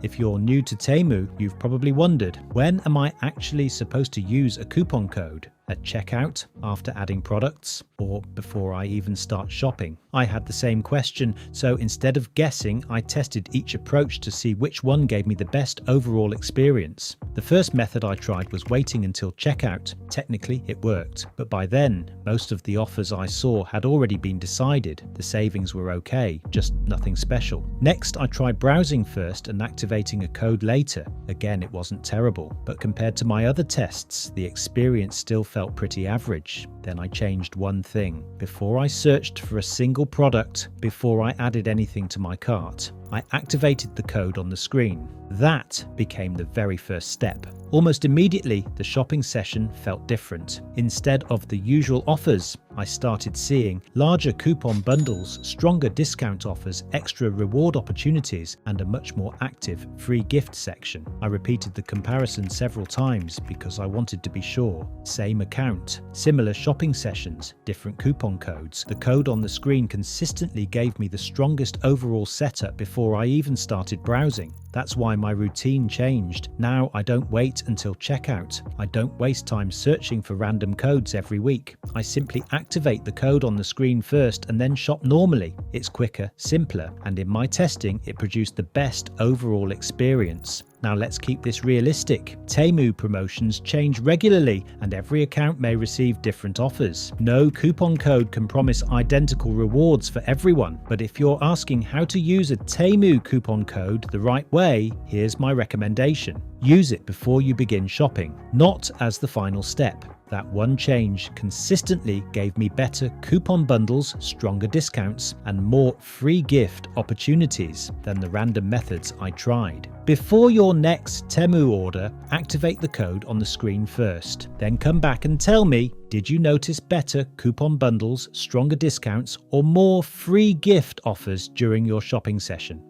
If you're new to Temu, you've probably wondered, when am I actually supposed to use a coupon code? At checkout, after adding products, or before I even start shopping? I had the same question, so instead of guessing, I tested each approach to see which one gave me the best overall experience. The first method I tried was waiting until checkout. Technically, it worked, but by then, most of the offers I saw had already been decided. The savings were okay, just nothing special. Next, I tried browsing first and activating a code later. Again, it wasn't terrible, but compared to my other tests, the experience still felt pretty average. Then I changed one thing. Before I searched for a single product, before I added anything to my cart, I activated the code on the screen. That became the very first step. Almost immediately, the shopping session felt different. Instead of the usual offers, I started seeing larger coupon bundles, stronger discount offers, extra reward opportunities, and a much more active free gift section. I repeated the comparison several times because I wanted to be sure. Same account, similar shopping sessions, different coupon codes. The code on the screen consistently gave me the strongest overall setup before I even started browsing. That's why my routine changed. Now I don't wait until checkout. I don't waste time searching for random codes every week. I simply activate the code on the screen first and then shop normally. It's quicker, simpler, and in my testing, it produced the best overall experience. Now let's keep this realistic. Temu promotions change regularly and every account may receive different offers. No coupon code can promise identical rewards for everyone, but if you're asking how to use a Temu coupon code the right way, here's my recommendation. Use it before you begin shopping, not as the final step. That one change consistently gave me better coupon bundles, stronger discounts, and more free gift opportunities than the random methods I tried. Before your next Temu order, activate the code on the screen first. Then come back and tell me, did you notice better coupon bundles, stronger discounts, or more free gift offers during your shopping session?